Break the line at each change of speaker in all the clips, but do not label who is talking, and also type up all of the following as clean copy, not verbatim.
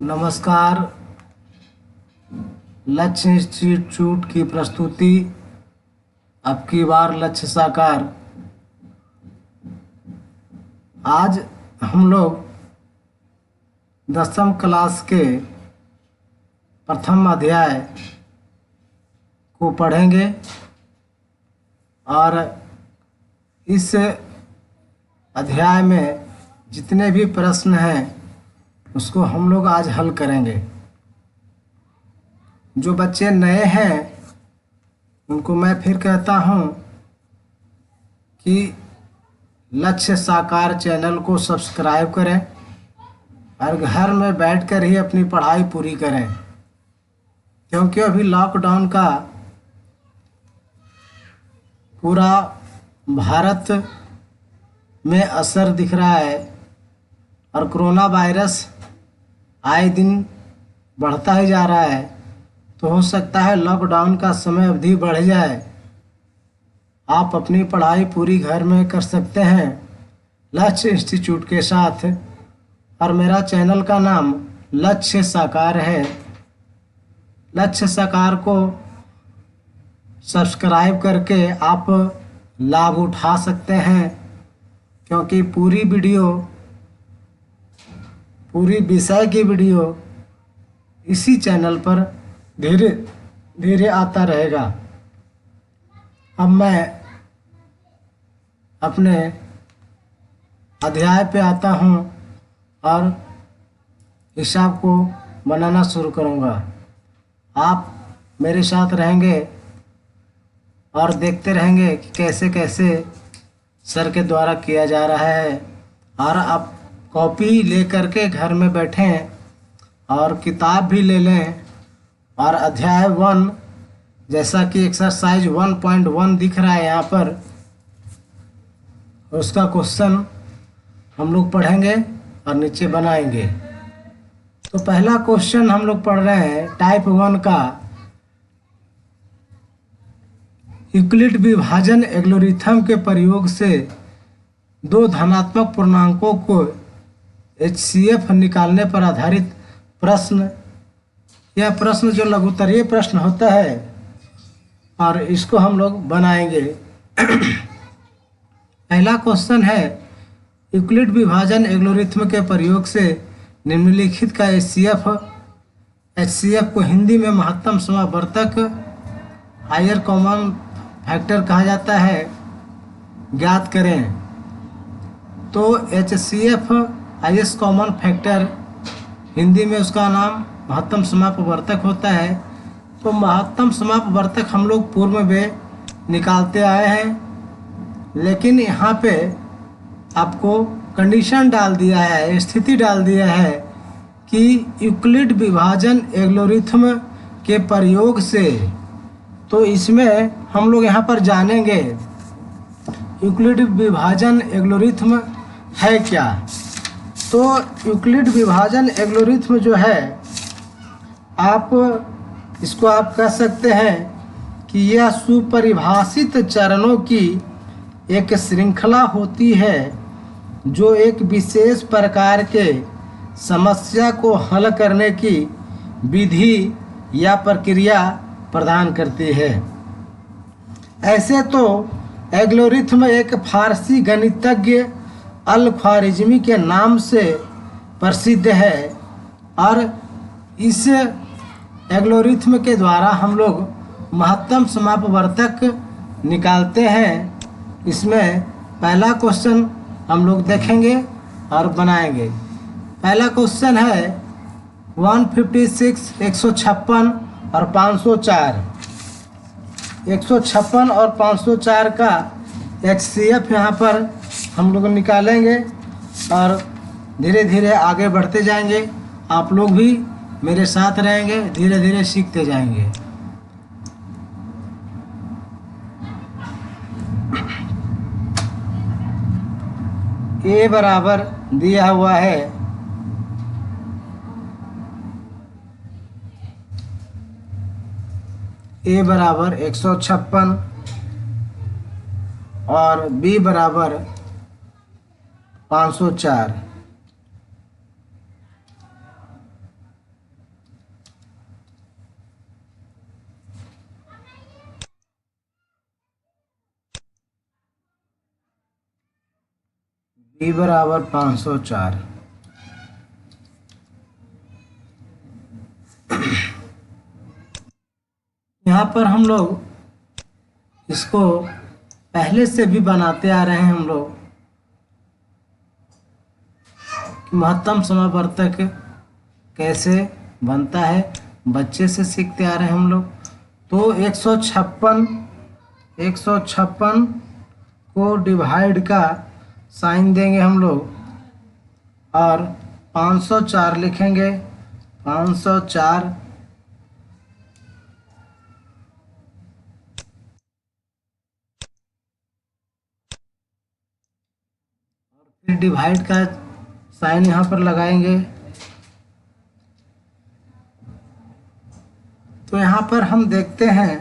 नमस्कार। लक्ष्य इंस्टीट्यूट की प्रस्तुति अब की बार लक्ष्य साकार। आज हम लोग 10वीं क्लास के प्रथम अध्याय को पढ़ेंगे और इस अध्याय में जितने भी प्रश्न हैं उसको हम लोग आज हल करेंगे। जो बच्चे नए हैं उनको मैं फिर कहता हूँ कि लक्ष्य साकार चैनल को सब्सक्राइब करें और घर में बैठकर ही अपनी पढ़ाई पूरी करें, क्योंकि अभी लॉकडाउन का पूरा भारत में असर दिख रहा है और कोरोना वायरस आए दिन बढ़ता ही जा रहा है। तो हो सकता है लॉकडाउन का समय अवधि बढ़ जाए। आप अपनी पढ़ाई पूरी घर में कर सकते हैं लक्ष्य इंस्टीट्यूट के साथ, और मेरा चैनल का नाम लक्ष्य साकार है। लक्ष्य साकार को सब्सक्राइब करके आप लाभ उठा सकते हैं, क्योंकि पूरी विषय की वीडियो इसी चैनल पर धीरे धीरे आता रहेगा। अब मैं अपने अध्याय पे आता हूँ और हिसाब को बनाना शुरू करूँगा। आप मेरे साथ रहेंगे और देखते रहेंगे कि कैसे कैसे सर के द्वारा किया जा रहा है। और आप कॉपी लेकर के घर में बैठें और किताब भी ले लें और अध्याय 1 जैसा कि एक्सरसाइज 1.1 दिख रहा है यहाँ पर, उसका क्वेश्चन हम लोग पढ़ेंगे और नीचे बनाएंगे। तो पहला क्वेश्चन हम लोग पढ़ रहे हैं टाइप 1 का। यूक्लिड विभाजन एल्गोरिथम के प्रयोग से दो धनात्मक पूर्णांकों को HCF निकालने पर आधारित प्रश्न। यह प्रश्न जो लघुत्तरीय प्रश्न होता है और इसको हम लोग बनाएंगे। पहला क्वेश्चन है यूक्लिड विभाजन एल्गोरिथम के प्रयोग से निम्नलिखित का HCF को हिंदी में महत्तम समावर्तक हायर कॉमन फैक्टर कहा जाता है, ज्ञात करें। तो HCF highest common factor Hindi में उसका नाम महत्तम समापवर्तक होता है। तो महत्तम समापवर्तक हम लोग पूर्व में निकालते आए हैं, लेकिन यहाँ पे आपको कंडीशन डाल दिया है, स्थिति डाल दिया है कि यूक्लिड विभाजन एल्गोरिथम के प्रयोग से। तो इसमें हम लोग यहाँ पर जानेंगे यूक्लिड विभाजन एल्गोरिथम है क्या। तो यूक्लिड विभाजन एल्गोरिथम जो है, आप इसको आप कह सकते हैं कि यह सुपरिभाषित चरणों की एक श्रृंखला होती है जो एक विशेष प्रकार के समस्या को हल करने की विधि या प्रक्रिया प्रदान करती है। ऐसे तो एल्गोरिथम एक फारसी गणितज्ञ अल ख्वारिज़मी के नाम से प्रसिद्ध है, और इस एल्गोरिथम के द्वारा हम लोग महत्तम समापवर्तक निकालते हैं। इसमें पहला क्वेश्चन हम लोग देखेंगे और बनाएंगे। पहला क्वेश्चन है 156, 156 और 504। 156 और 504 का HCF यहाँ पर हम लोग निकालेंगे और धीरे धीरे आगे बढ़ते जाएंगे। आप लोग भी मेरे साथ रहेंगे, धीरे धीरे सीखते जाएंगे। ए बराबर दिया हुआ है ए बराबर 156 और बी बराबर 504। b बराबर 504। यहाँ पर हम लोग इसको पहले से भी बनाते आ रहे हैं हम लोग कि महत्तम समावर्तक कैसे बनता है, बच्चे से सीखते आ रहे हैं हम लोग। तो 156 को डिवाइड का साइन देंगे हम लोग और 504 लिखेंगे। 504 फिर डिवाइड का साइन यहाँ पर लगाएंगे। तो यहाँ पर हम देखते हैं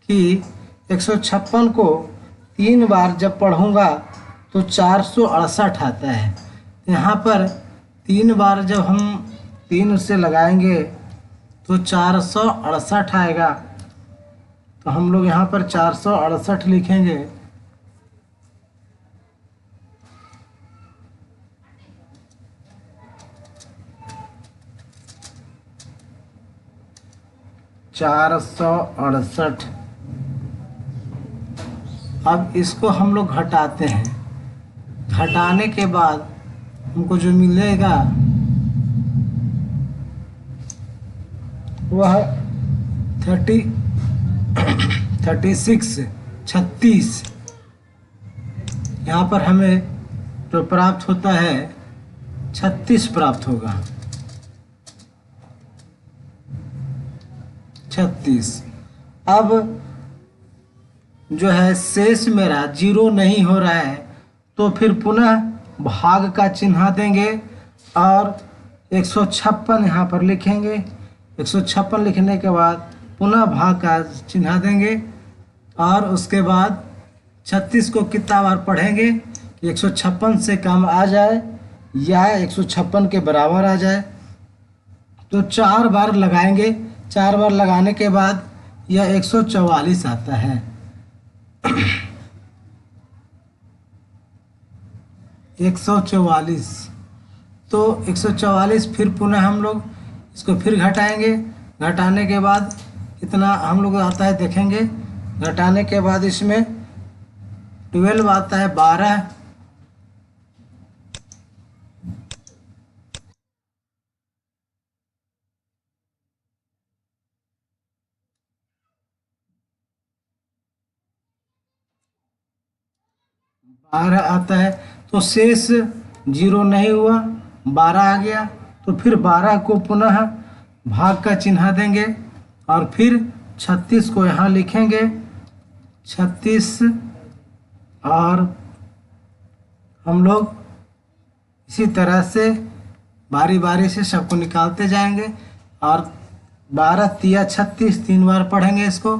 कि 156 को 3 बार जब पढ़ूंगा तो 468 आता है। यहाँ पर 3 बार जब हम 3 से लगाएंगे तो 468 आएगा। तो हम लोग यहाँ पर 468 लिखेंगे। चार सौ अड़सठ। अब इसको हम लोग घटाते हैं। घटाने के बाद हमको जो मिलेगा वह 36 यहाँ पर हमें जो प्राप्त होता है 36 प्राप्त होगा। 36। अब जो है शेष मेरा 0 नहीं हो रहा है तो फिर पुनः भाग का चिन्ह देंगे और 156 यहाँ पर लिखेंगे। 156 लिखने के बाद पुनः भाग का चिन्ह देंगे और उसके बाद 36 को कितना बार पढ़ेंगे कि 156 से कम आ जाए या 156 के बराबर आ जाए। तो 4 बार लगाएंगे। 4 बार लगाने के बाद यह 144 आता है। 144। तो 144 फिर पुनः हम लोग इसको फिर घटाएंगे। घटाने के बाद कितना हम लोग आता है देखेंगे। घटाने के बाद इसमें 12 आता है 12। बारह आता है तो शेष 0 नहीं हुआ, 12 आ गया। तो फिर 12 को पुनः भाग का चिन्ह देंगे और फिर 36 को यहाँ लिखेंगे। 36 और हम लोग इसी तरह से बारी बारी से सबको निकालते जाएंगे और 12 तिया 36 3 बार पढ़ेंगे इसको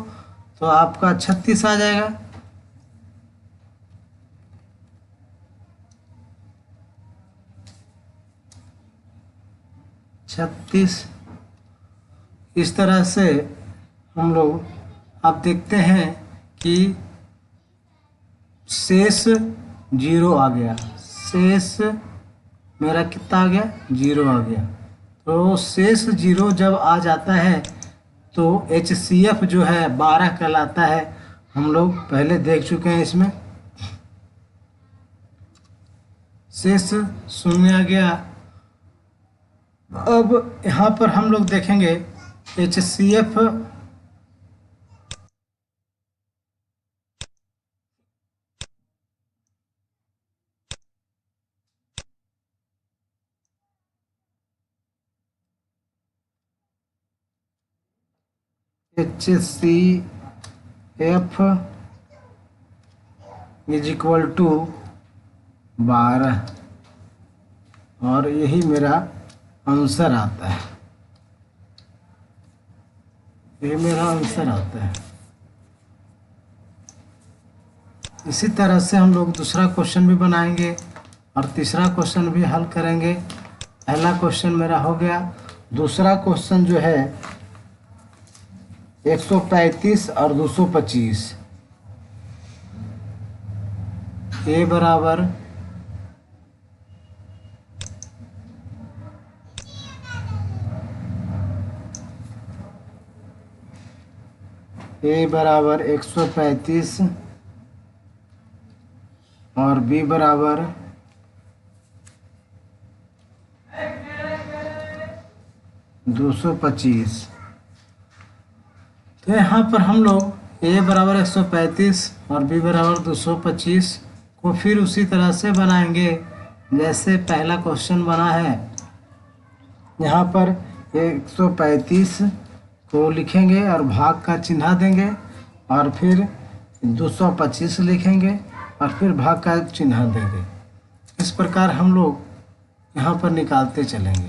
तो आपका 36 आ जाएगा। 36। इस तरह से हम लोग अब देखते हैं कि शेष 0 आ गया। शेष मेरा कितना आ गया 0 आ गया। तो शेष 0 जब आ जाता है तो HCF जो है 12 कहलाता है। हम लोग पहले देख चुके हैं। इसमें शेष 0 आ गया। अब यहाँ पर हम लोग देखेंगे HCF इज इक्वल टू 12 और यही मेरा आंसर आता है। ये मेरा आंसर आता है। इसी तरह से हम लोग दूसरा क्वेश्चन भी बनाएंगे और तीसरा क्वेश्चन भी हल करेंगे। पहला क्वेश्चन मेरा हो गया। दूसरा क्वेश्चन जो है 135 और 225 A बराबर ए बराबर 135 और बी बराबर 225। तो यहाँ पर हम लोग ए बराबर 135 और बी बराबर 225 को फिर उसी तरह से बनाएंगे जैसे पहला क्वेश्चन बना है। यहाँ पर 135 को लिखेंगे और भाग का चिन्ह देंगे और फिर 225 लिखेंगे और फिर भाग का चिन्ह देंगे। इस प्रकार हम लोग यहाँ पर निकालते चलेंगे।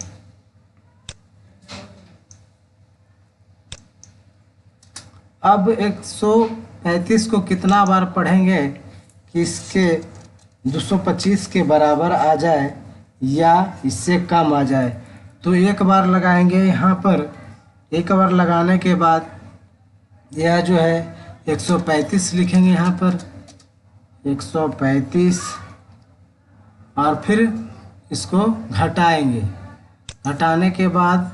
अब 135 को कितना बार पढ़ेंगे कि इसके 225 के बराबर आ जाए या इससे कम आ जाए। तो एक बार लगाएंगे यहाँ पर। एक बार लगाने के बाद यह जो है 135 लिखेंगे यहाँ पर 135 और फिर इसको घटाएंगे। घटाने के बाद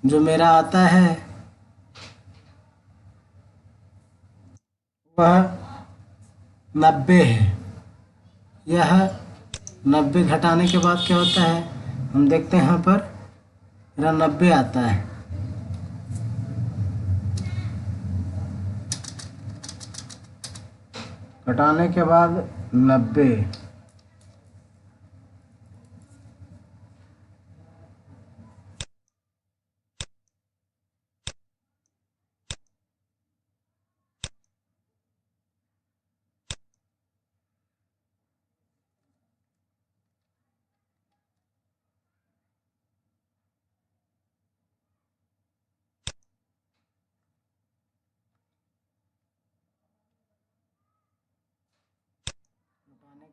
जो मेरा आता है वह 90 है। यह 90 घटाने के बाद क्या होता है हम देखते हैं। यहाँ पर मेरा 90 आता है। घटाने के बाद 90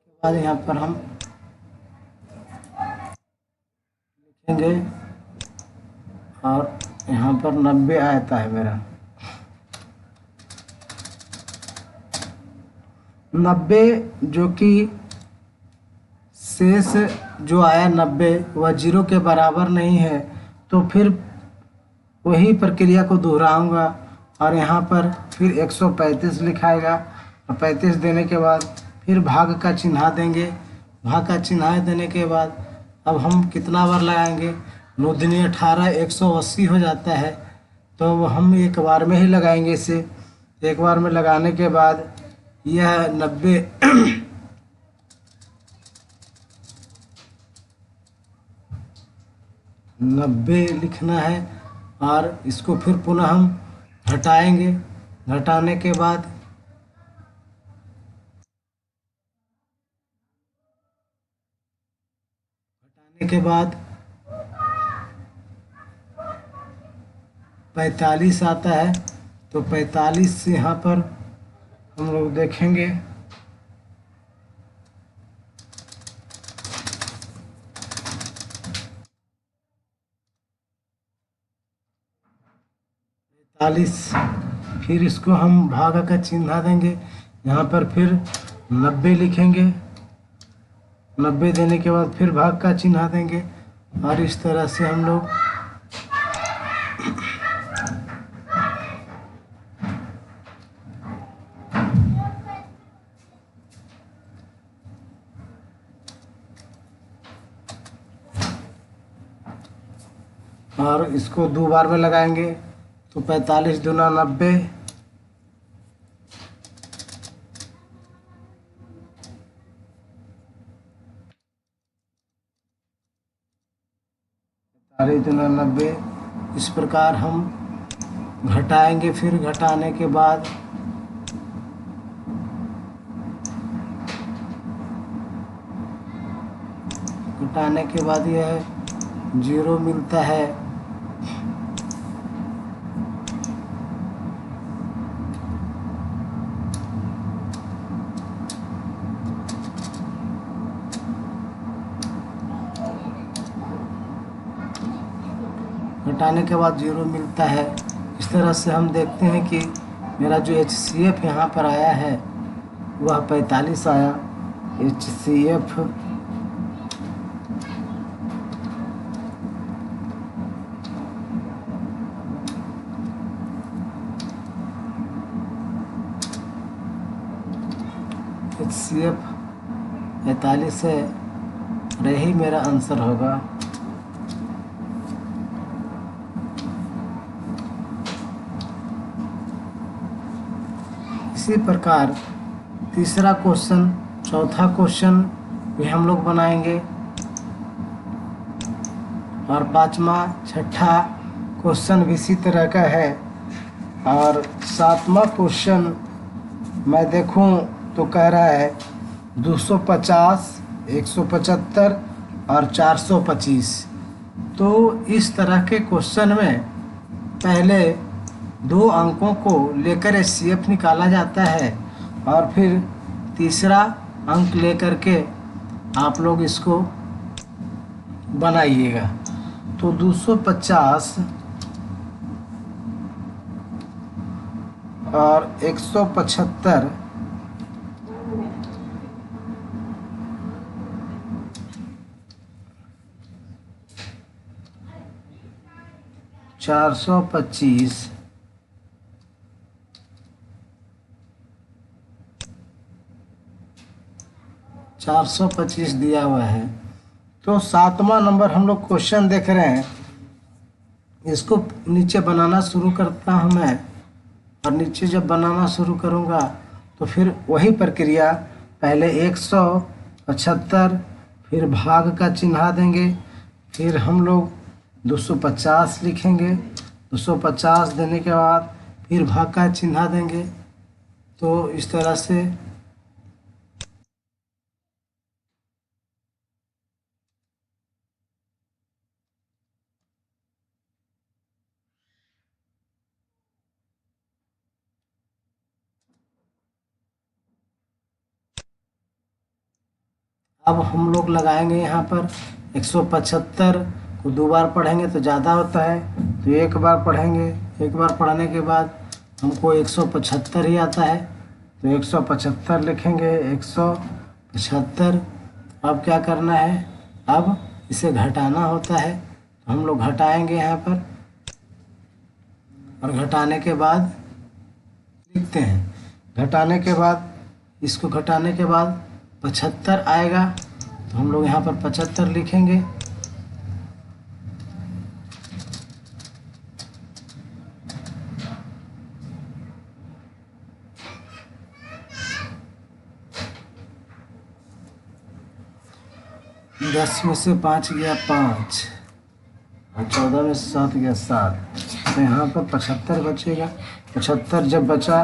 के बाद यहाँ पर हम लिखेंगे और यहाँ पर 90 आता है मेरा। 90 जो कि शेष जो आया 90 वह 0 के बराबर नहीं है, तो फिर वही प्रक्रिया को दोहराऊंगा और यहाँ पर फिर 135 लिखाएगा और 35 देने के बाद फिर भाग का चिन्ह देंगे। भाग का चिन्ह देने के बाद अब हम कितना बार लगाएंगे 9 दूनी 18 180 हो जाता है। तो हम एक बार में ही लगाएंगे इसे। एक बार में लगाने के बाद यह 90 90 लिखना है और इसको फिर पुनः हम घटाएंगे। घटाने के बाद के बाद 45 आता है। तो 45 से यहाँ पर हम लोग देखेंगे फिर इसको हम भाग का चिन्ह देंगे। यहाँ पर फिर 90 लिखेंगे। 90 देने के बाद फिर भाग का चिन्ह देंगे और इस तरह से हम लोग और इसको 2 बार में लगाएंगे। तो 45 दूना 90 45 दूना 90 इस प्रकार हम घटाएंगे। फिर घटाने के बाद यह 0 मिलता है। घटाने के बाद 0 मिलता है। इस तरह से हम देखते हैं कि मेरा जो HCF यहाँ पर आया है वह 45 आया। HCF HCF 45 है और यही मेरा आंसर होगा। इसी प्रकार तीसरा क्वेश्चन, चौथा क्वेश्चन भी हम लोग बनाएंगे और पांचवा छठा क्वेश्चन भी इसी तरह का है। और सातवां क्वेश्चन मैं देखूं तो कह रहा है 250, 175 और 425। तो इस तरह के क्वेश्चन में पहले 2 अंकों को लेकर HCF निकाला जाता है और फिर तीसरा अंक लेकर के आप लोग इसको बनाइएगा। तो 250 और 175 425 425 दिया हुआ है। तो सातवां नंबर हम लोग क्वेश्चन देख रहे हैं, इसको नीचे बनाना शुरू करता हूँ मैं। और नीचे जब बनाना शुरू करूँगा तो फिर वही प्रक्रिया, पहले 175 फिर भाग का चिन्ह देंगे, फिर हम लोग 250 लिखेंगे, 250 देने के बाद फिर भाग का चिन्ह देंगे। तो इस तरह से अब हम लोग लगाएंगे यहाँ पर 175 को 2 बार पढ़ेंगे तो ज़्यादा होता है, तो एक बार पढ़ेंगे। एक बार पढ़ने के बाद हमको 175 ही आता है, तो 175 लिखेंगे। 175। अब क्या करना है, अब इसे घटाना होता है, तो हम लोग घटाएंगे यहाँ पर। और घटाने के बाद लिखते हैं, घटाने के बाद इसको घटाने के बाद 75 आएगा, तो हम लोग यहाँ पर 75 लिखेंगे। दस में से 5 गया 5 और 14 में से 7 गया 7, तो यहाँ पर 75 बचेगा। 75 जब बचा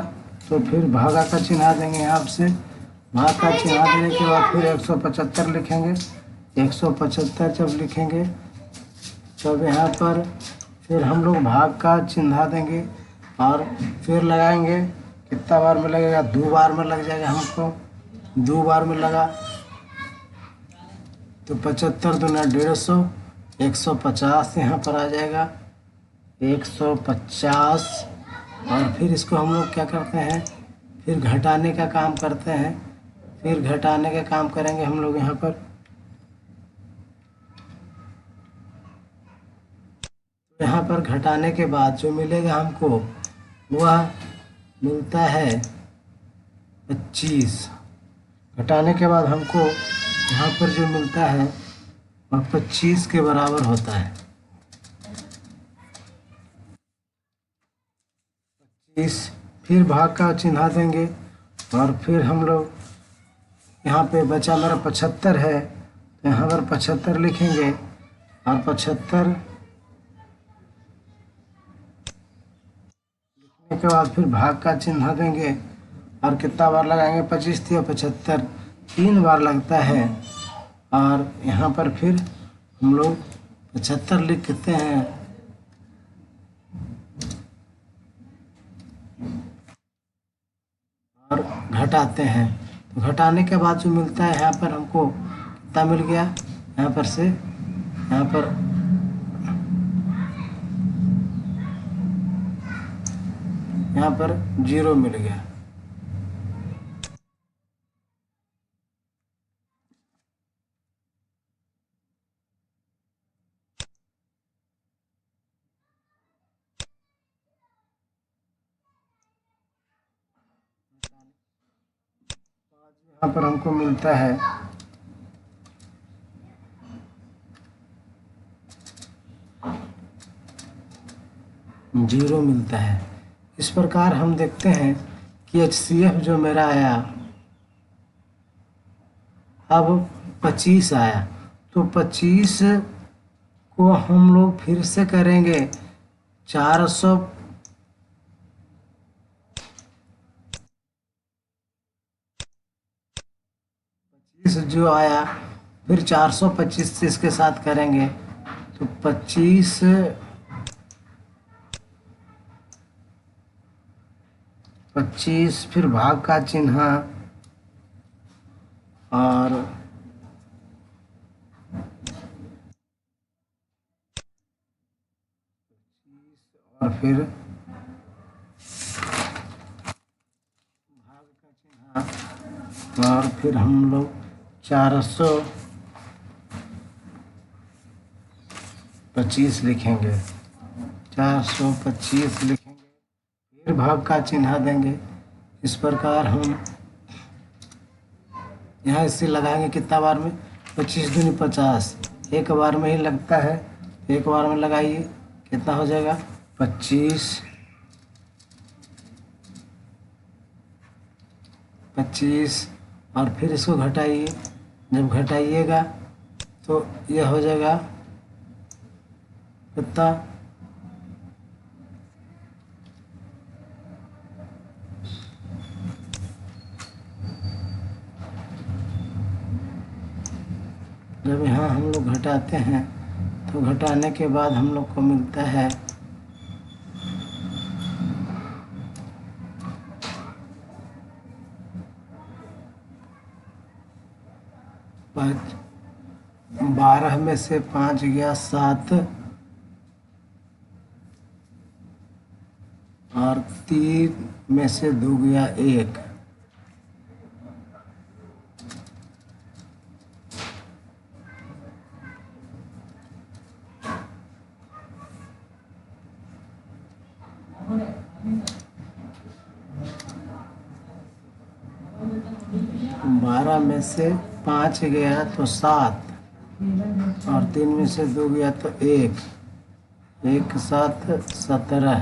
तो फिर भागा का चिन्ह देंगे। यहाँ से भाग का चिन्ह देने के बाद फिर 175 लिखेंगे। 175 जब लिखेंगे तब यहाँ पर फिर हम लोग भाग का चिन्ह देंगे और फिर लगाएंगे। कितना बार में लगेगा, 2 बार में लग जाएगा हमको। 2 बार में लगा तो 75 दूना 150, 150 यहाँ पर आ जाएगा। 150 और फिर इसको हम लोग क्या करते हैं, फिर घटाने का काम करते हैं। फिर घटाने का काम करेंगे हम लोग यहाँ पर। यहाँ पर घटाने के बाद जो मिलेगा हमको वह मिलता है 25। घटाने के बाद हमको यहाँ पर जो मिलता है वह 25 के बराबर होता है। 25 फिर भाग का चिन्ह देंगे और फिर हम लोग यहाँ पे बचा मेरा 75 है, तो यहाँ पर 75 लिखेंगे और 75 लिखने के बाद फिर भाग का चिन्ह देंगे और कितना बार लगाएंगे, 25 थी और 75 3 बार लगता है। और यहाँ पर फिर हम लोग 75 लिखते हैं और घटाते हैं। तो घटाने के बाद जो मिलता है यहाँ पर हमको कितना मिल गया, यहाँ पर से यहाँ पर यहाँ पर 0 मिल गया। आज यहाँ पर हमको मिलता है 0 मिलता है। इस प्रकार हम देखते हैं कि HCF जो मेरा आया अब 25 आया, तो 25 को हम लोग फिर से करेंगे 400 जो आया फिर 425 से इसके साथ करेंगे तो 25 फिर भाग का चिन्ह और फिर भाग का चिन्ह और फिर हम लोग 425 लिखेंगे, 425 लिखेंगे, फिर भाग का चिन्ह देंगे। इस प्रकार हम यहाँ इससे लगाएंगे कितना बार में, 25 दूनी 50, एक बार में ही लगता है, एक बार में लगाइए कितना हो जाएगा 25 और फिर इसको घटाइए, जब घटाइएगा तो यह हो जाएगा कितना जब यहाँ हम लोग घटाते हैं तो घटाने के बाद हम लोग को मिलता है 12 में से 5 गया 7 और 3 में से 2 गया 1। बारह में से 5 गया तो 7 और 3 में से 2 गया तो 1, 1 7 17,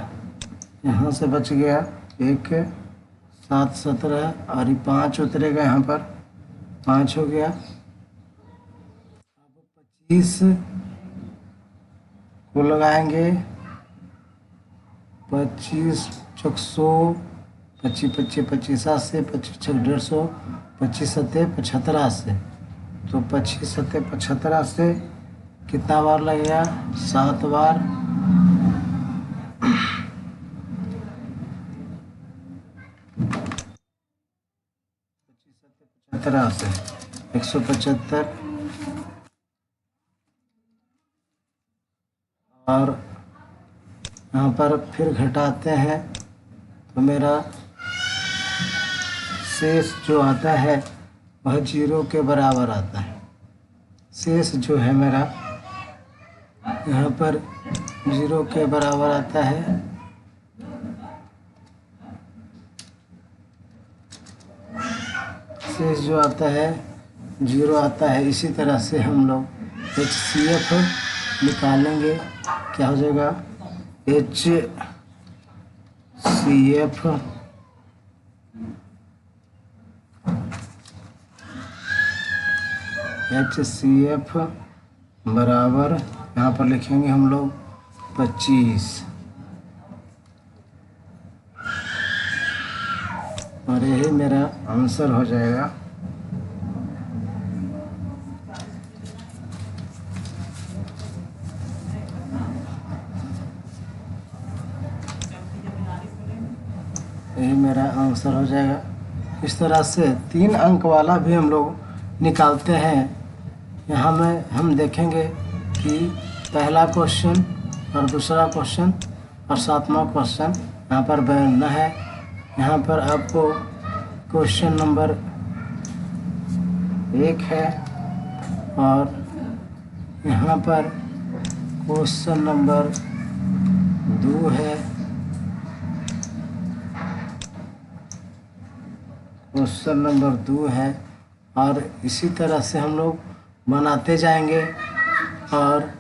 यहाँ से बच गया 1 7 17 और ये 5 उतरेगा, यहाँ पर 5 हो गया। अब 25 को लगाएंगे, 25 चौक 100, 25 25 25 से 25 छक 150, 25 सत्ते 75 से, तो 25 सत्ते 75 से कितना बार लगेगा 7 बार, 75 से 175 और यहाँ पर फिर घटाते हैं तो मेरा शेष जो आता है वह 0 के बराबर आता है। शेष जो है मेरा यहाँ पर 0 के बराबर आता है। शेष जो आता है 0 आता है। इसी तरह से हम लोग HCF निकालेंगे, क्या हो जाएगा HCF बराबर यहाँ पर लिखेंगे हम लोग 25 और यही मेरा आंसर हो जाएगा। यही मेरा आंसर हो जाएगा। इस तरह से 3 अंक वाला भी हम लोग निकालते हैं। यहाँ में हम देखेंगे कि पहला क्वेश्चन और दूसरा क्वेश्चन और 7वां क्वेश्चन यहाँ पर बनना है। यहाँ पर आपको क्वेश्चन नंबर 1 है और यहाँ पर क्वेश्चन नंबर 2 है, क्वेश्चन नंबर 2 है और इसी तरह से हम लोग बनाते जाएंगे। और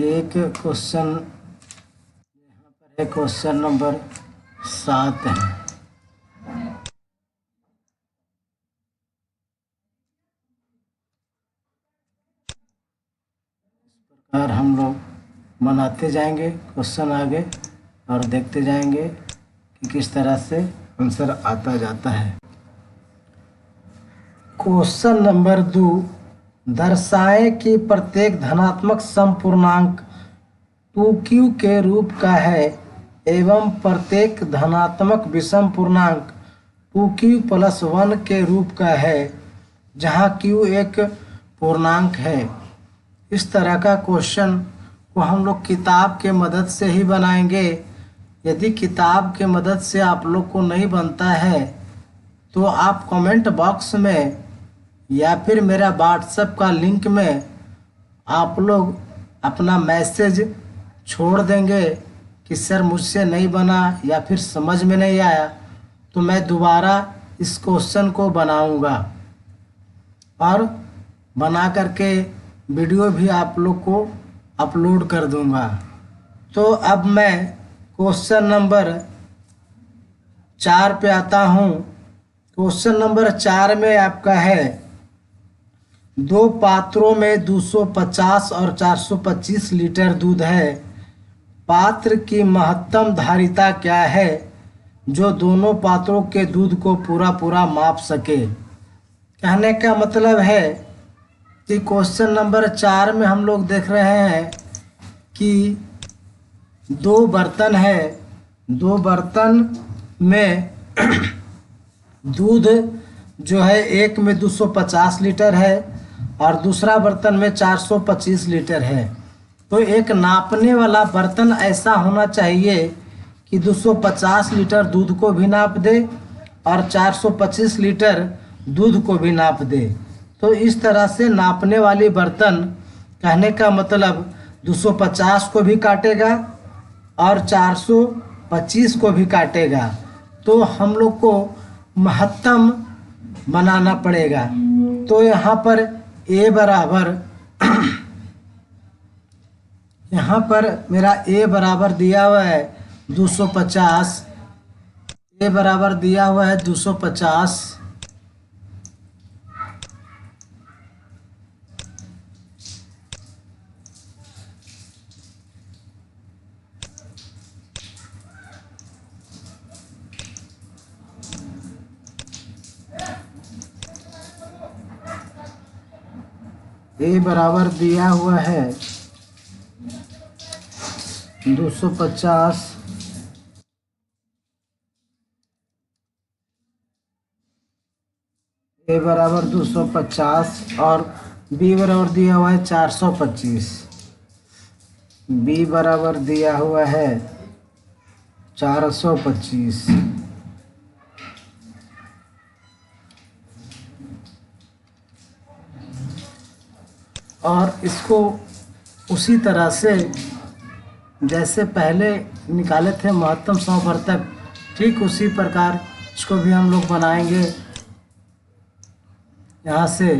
एक क्वेश्चन यहाँ पर है, क्वेश्चन नंबर 7 है। और हम लोग बनाते जाएंगे क्वेश्चन आगे और देखते जाएंगे कि किस तरह से आंसर आता जाता है। क्वेश्चन नंबर 2, दर्शाएं कि प्रत्येक धनात्मक समपूर्णांक 2q के रूप का है एवं प्रत्येक धनात्मक विषम पूर्णांक 2q + 1 के रूप का है, जहां q एक पूर्णांक है। इस तरह का क्वेश्चन को हम लोग किताब के मदद से ही बनाएंगे। यदि किताब के मदद से आप लोग को नहीं बनता है तो आप कमेंट बॉक्स में या फिर मेरा व्हाट्सएप का लिंक में आप लोग अपना मैसेज छोड़ देंगे कि सर मुझसे नहीं बना या फिर समझ में नहीं आया, तो मैं दोबारा इस क्वेश्चन को बनाऊंगा और बना करके वीडियो भी आप लोग को अपलोड कर दूंगा। तो अब मैं क्वेश्चन नंबर 4 पे आता हूँ। क्वेश्चन नंबर 4 में आपका है, 2 पात्रों में 250 और 425 लीटर दूध है। पात्र की महत्तम धारिता क्या है जो दोनों पात्रों के दूध को पूरा पूरा माप सके। कहने का मतलब है कि क्वेश्चन नंबर 4 में हम लोग देख रहे हैं कि 2 बर्तन है, 2 बर्तन में दूध जो है, एक में 250 लीटर है और दूसरा बर्तन में 425 लीटर है। तो एक नापने वाला बर्तन ऐसा होना चाहिए कि 250 लीटर दूध को भी नाप दे और 425 लीटर दूध को भी नाप दे। तो इस तरह से नापने वाली बर्तन, कहने का मतलब 250 को भी काटेगा और 425 को भी काटेगा। तो हम लोग को महत्तम बनाना पड़ेगा। तो यहाँ पर A बराबर यहाँ पर मेरा A बराबर दिया हुआ है 250, A बराबर दिया हुआ है 250 A बराबर दिया हुआ है 250, A बराबर 250 और B बराबर दिया हुआ है 425। B बराबर दिया हुआ है 425। और इसको उसी तरह से जैसे पहले निकाले थे महत्तम समवर्तक, ठीक उसी प्रकार इसको भी हम लोग बनाएंगे। यहाँ से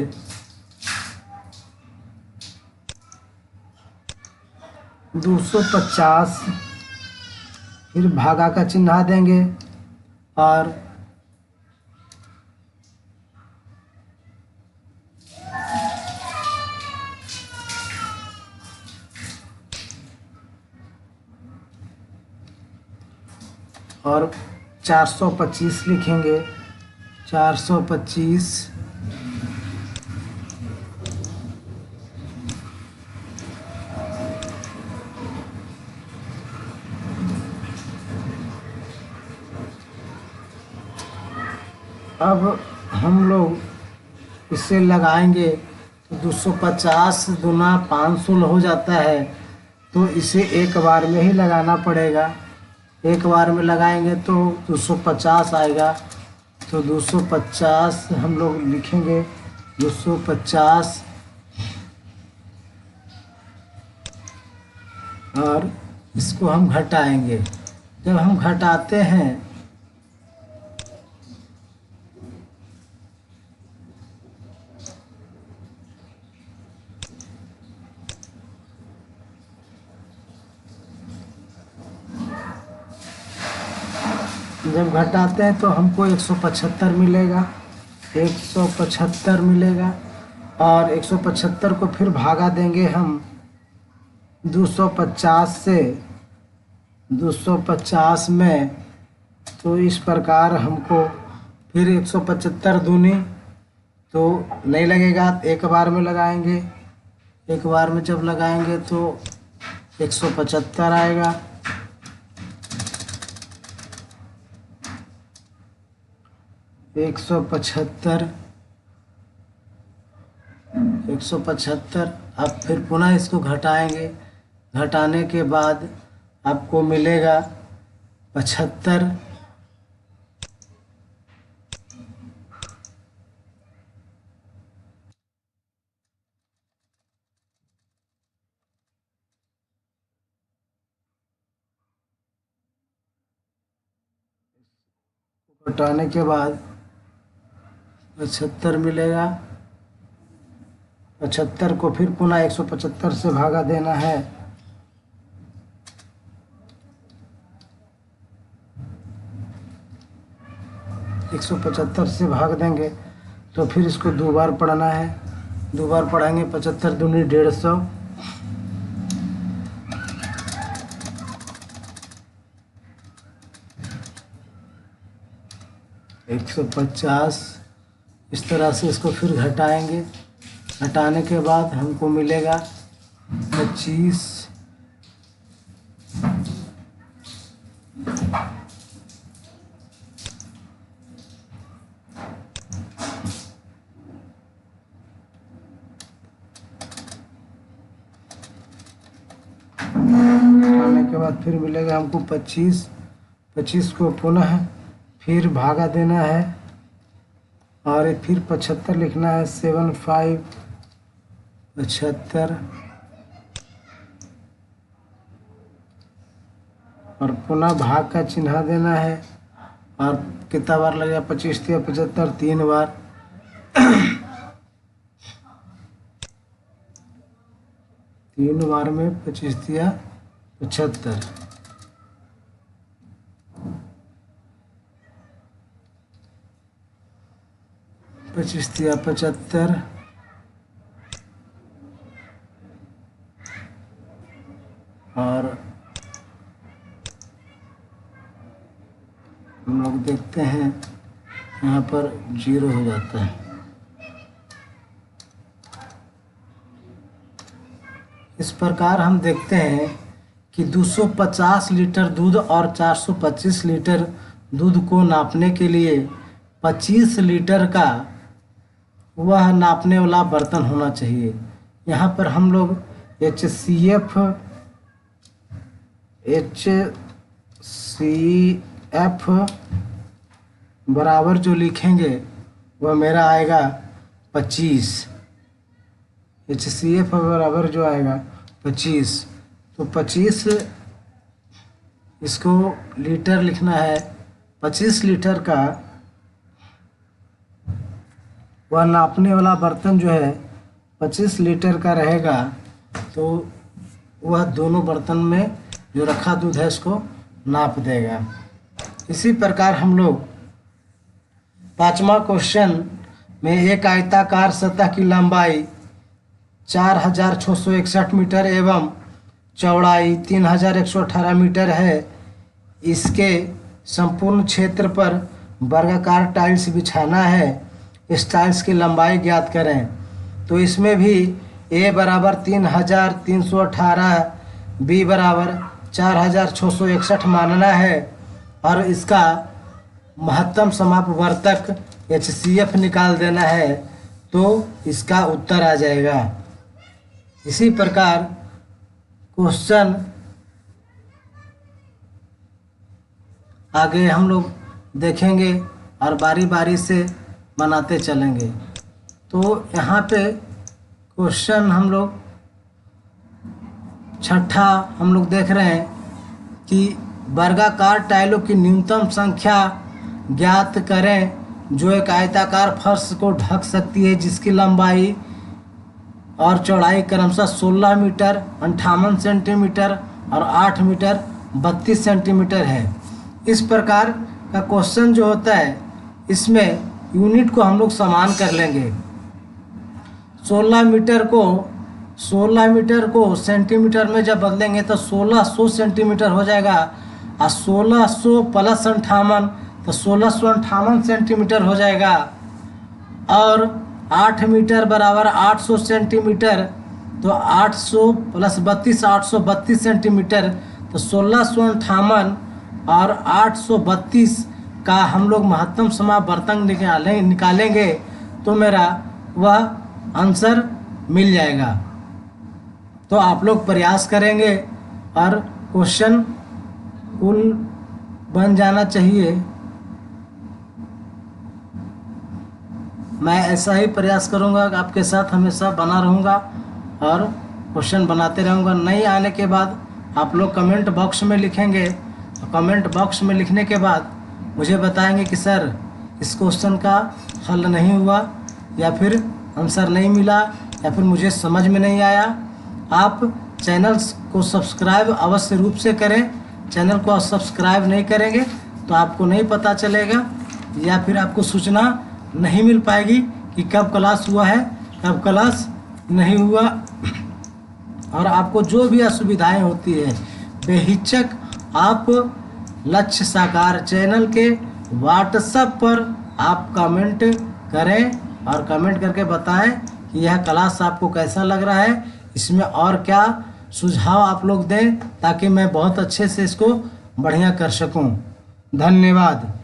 250, फिर भागा का चिन्ह देंगे और और 425 लिखेंगे। 425 अब हम लोग इसे लगाएंगे तो 250 दूना 500 हो जाता है। तो इसे एक बार में ही लगाना पड़ेगा। एक बार में लगाएंगे तो 250 आएगा। तो 250 हम लोग लिखेंगे, 250 और इसको हम घटाएंगे। जब हम घटाते हैं जब घटाते हैं तो हमको 175 मिलेगा, 175 मिलेगा। और 175 को फिर भागा देंगे हम 250 से, 250 में, तो इस प्रकार हमको फिर 175 दूनी तो नहीं लगेगा, एक बार में लगाएंगे। एक बार में जब लगाएंगे तो 175 आएगा। 175, 175। अब फिर पुनः इसको घटाएंगे, घटाने के बाद आपको मिलेगा 75। घटाने के बाद 75 मिलेगा। 75 को फिर पुनः 175 से भागा देना है। एक 175 से भाग देंगे तो फिर इसको दो बार पढ़ना है। दो बार पढ़ाएंगे, 75 दूनी 150, 150। इस तरह से इसको फिर घटाएंगे। घटाने के बाद हमको मिलेगा 25। घटाने के बाद फिर मिलेगा हमको 25। 25 को पुनः फिर भागा देना है और फिर 75 लिखना है। 75, 75 और पुनः भाग का चिन्ह देना है। और कितना बार लगेगा? 25 या 75, 3 बार। 3 बार में 25 या 75। पच्चीस या 75। और हम लोग देखते हैं यहाँ पर 0 हो जाता है। इस प्रकार हम देखते हैं कि 250 लीटर दूध और 425 लीटर दूध को नापने के लिए 25 लीटर का वह नापने वाला बर्तन होना चाहिए। यहाँ पर हम लोग HCF बराबर जो लिखेंगे वह मेरा आएगा 25। HCF बराबर जो आएगा 25, तो 25 इसको लीटर लिखना है। 25 लीटर का वह नापने वाला बर्तन जो है 25 लीटर का रहेगा, तो वह दोनों बर्तन में जो रखा दूध है इसको नाप देगा। इसी प्रकार हम लोग 5वां क्वेश्चन में एक आयताकार सतह की लंबाई 4661 मीटर एवं चौड़ाई 3118 मीटर है। इसके संपूर्ण क्षेत्र पर वर्गाकार टाइल्स बिछाना है। इस टाइल्स की लंबाई ज्ञात करें। तो इसमें भी A बराबर 3318, B बराबर 4661 मानना है और इसका महत्तम समापवर्तक HCF निकाल देना है, तो इसका उत्तर आ जाएगा। इसी प्रकार क्वेश्चन आगे हम लोग देखेंगे और बारी बारी से बनाते चलेंगे। तो यहाँ पे क्वेश्चन हम लोग 6ठा हम लोग देख रहे हैं कि वर्गाकार टाइलों की न्यूनतम संख्या ज्ञात करें जो एक आयताकार फर्श को ढक सकती है, जिसकी लंबाई और चौड़ाई क्रमशः 16 मीटर 58 सेंटीमीटर और 8 मीटर 32 सेंटीमीटर है। इस प्रकार का क्वेश्चन जो होता है इसमें यूनिट को हम लोग समान कर लेंगे। 16 मीटर को सेंटीमीटर में जब बदलेंगे तो 1600 सेंटीमीटर हो जाएगा, और 1600 प्लस 58 तो 1658 सेंटीमीटर हो जाएगा। और 8 मीटर बराबर 800 सेंटीमीटर, तो 800 प्लस 32 832 सेंटीमीटर, तो 1658 और 832 का हम लोग महत्तम समावर्तन निकालेंगे तो मेरा वह आंसर मिल जाएगा। तो आप लोग प्रयास करेंगे और क्वेश्चन कुल बन जाना चाहिए। मैं ऐसा ही प्रयास करूंगा कि आपके साथ हमेशा बना रहूंगा और क्वेश्चन बनाते रहूंगा। नहीं आने के बाद आप लोग कमेंट बॉक्स में लिखेंगे, तो कमेंट बॉक्स में लिखने के बाद मुझे बताएंगे कि सर इस क्वेश्चन का हल नहीं हुआ, या फिर आंसर नहीं मिला, या फिर मुझे समझ में नहीं आया। आप चैनल को सब्सक्राइब अवश्य रूप से करें। चैनल को सब्सक्राइब नहीं करेंगे तो आपको नहीं पता चलेगा, या फिर आपको सूचना नहीं मिल पाएगी कि कब क्लास हुआ है, कब क्लास नहीं हुआ। और आपको जो भी असुविधाएं होती है बेहिचक आप लक्ष्य साकार चैनल के व्हाट्सएप पर आप कमेंट करें और कमेंट करके बताएं कि यह क्लास आपको कैसा लग रहा है, इसमें और क्या सुझाव आप लोग दें ताकि मैं बहुत अच्छे से इसको बढ़िया कर सकूं। धन्यवाद।